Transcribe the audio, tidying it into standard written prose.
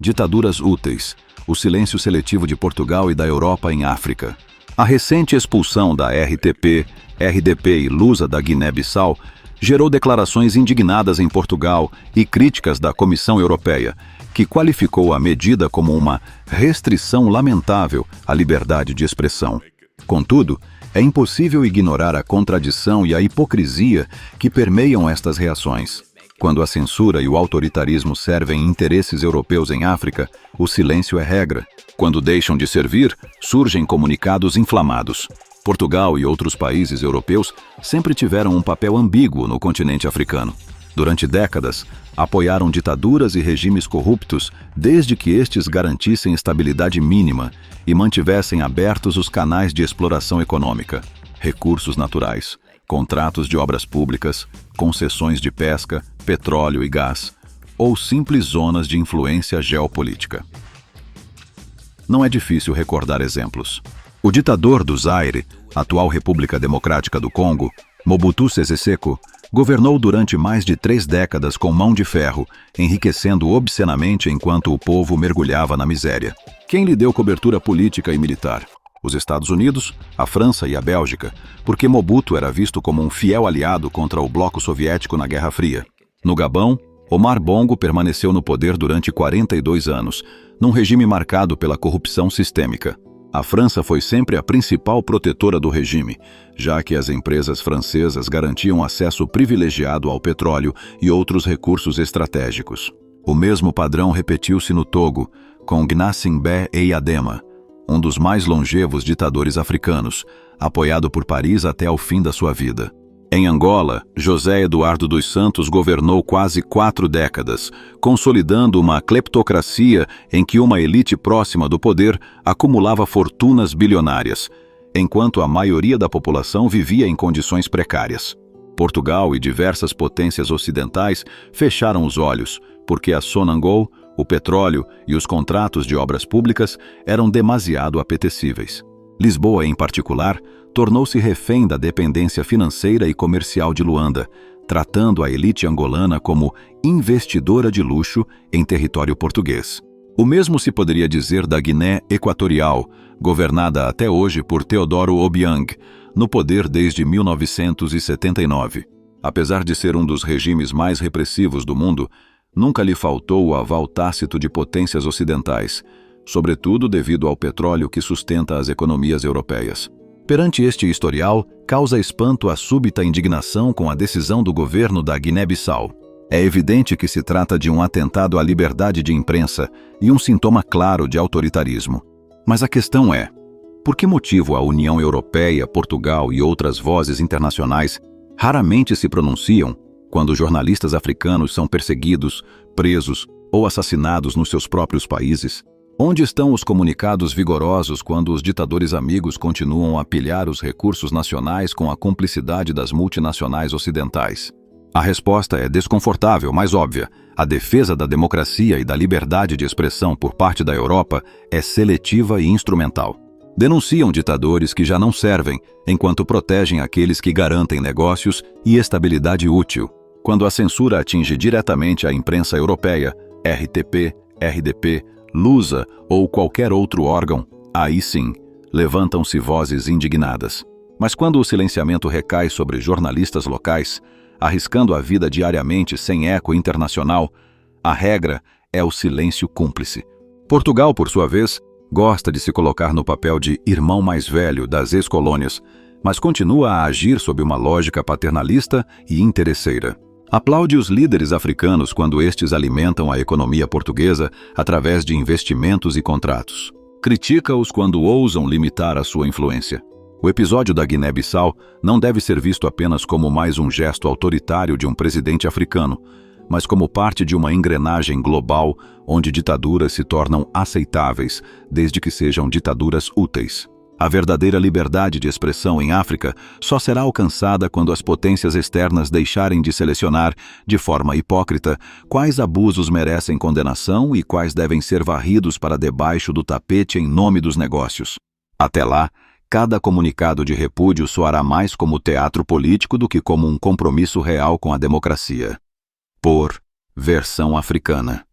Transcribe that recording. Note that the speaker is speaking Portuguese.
Ditaduras úteis. O silêncio seletivo de Portugal e da Europa em África. A recente expulsão da RTP, RDP e Lusa da Guiné-Bissau gerou declarações indignadas em Portugal e críticas da Comissão Europeia, que qualificou a medida como uma restrição lamentável à liberdade de expressão. Contudo, é impossível ignorar a contradição e a hipocrisia que permeiam estas reações. Quando a censura e o autoritarismo servem interesses europeus em África, o silêncio é regra. Quando deixam de servir, surgem comunicados inflamados. Portugal e outros países europeus sempre tiveram um papel ambíguo no continente africano. Durante décadas, apoiaram ditaduras e regimes corruptos desde que estes garantissem estabilidade mínima e mantivessem abertos os canais de exploração econômica, recursos naturais, contratos de obras públicas, concessões de pesca, petróleo e gás, ou simples zonas de influência geopolítica. Não é difícil recordar exemplos. O ditador do Zaire, atual República Democrática do Congo, Mobutu Sese Seko, governou durante mais de 3 décadas com mão de ferro, enriquecendo obscenamente enquanto o povo mergulhava na miséria. Quem lhe deu cobertura política e militar? Os Estados Unidos, a França e a Bélgica, porque Mobutu era visto como um fiel aliado contra o bloco soviético na Guerra Fria. No Gabão, Omar Bongo permaneceu no poder durante 42 anos, num regime marcado pela corrupção sistêmica. A França foi sempre a principal protetora do regime, já que as empresas francesas garantiam acesso privilegiado ao petróleo e outros recursos estratégicos. O mesmo padrão repetiu-se no Togo, com Gnassingbé Eyadema, um dos mais longevos ditadores africanos, apoiado por Paris até ao fim da sua vida. Em Angola, José Eduardo dos Santos governou quase 4 décadas, consolidando uma cleptocracia em que uma elite próxima do poder acumulava fortunas bilionárias, enquanto a maioria da população vivia em condições precárias. Portugal e diversas potências ocidentais fecharam os olhos, porque a Sonangol, o petróleo e os contratos de obras públicas eram demasiado apetecíveis. Lisboa, em particular, tornou-se refém da dependência financeira e comercial de Luanda, tratando a elite angolana como investidora de luxo em território português. O mesmo se poderia dizer da Guiné Equatorial, governada até hoje por Teodoro Obiang, no poder desde 1979. Apesar de ser um dos regimes mais repressivos do mundo, nunca lhe faltou o aval tácito de potências ocidentais, sobretudo devido ao petróleo que sustenta as economias europeias. Perante este historial, causa espanto a súbita indignação com a decisão do governo da Guiné-Bissau. É evidente que se trata de um atentado à liberdade de imprensa e um sintoma claro de autoritarismo. Mas a questão é, por que motivo a União Europeia, Portugal e outras vozes internacionais raramente se pronunciam quando jornalistas africanos são perseguidos, presos ou assassinados nos seus próprios países? Onde estão os comunicados vigorosos quando os ditadores amigos continuam a pilhar os recursos nacionais com a cumplicidade das multinacionais ocidentais? A resposta é desconfortável, mas óbvia. A defesa da democracia e da liberdade de expressão por parte da Europa é seletiva e instrumental. Denunciam ditadores que já não servem, enquanto protegem aqueles que garantem negócios e estabilidade útil. Quando a censura atinge diretamente a imprensa europeia, RTP, RDP, Lusa ou qualquer outro órgão, aí sim, levantam-se vozes indignadas. Mas quando o silenciamento recai sobre jornalistas locais, arriscando a vida diariamente sem eco internacional, a regra é o silêncio cúmplice. Portugal, por sua vez, gosta de se colocar no papel de irmão mais velho das ex-colônias, mas continua a agir sob uma lógica paternalista e interesseira. Aplaude os líderes africanos quando estes alimentam a economia portuguesa através de investimentos e contratos. Critica-os quando ousam limitar a sua influência. O episódio da Guiné-Bissau não deve ser visto apenas como mais um gesto autoritário de um presidente africano, mas como parte de uma engrenagem global onde ditaduras se tornam aceitáveis, desde que sejam ditaduras úteis. A verdadeira liberdade de expressão em África só será alcançada quando as potências externas deixarem de selecionar, de forma hipócrita, quais abusos merecem condenação e quais devem ser varridos para debaixo do tapete em nome dos negócios. Até lá, cada comunicado de repúdio soará mais como teatro político do que como um compromisso real com a democracia. Por Versão Africana.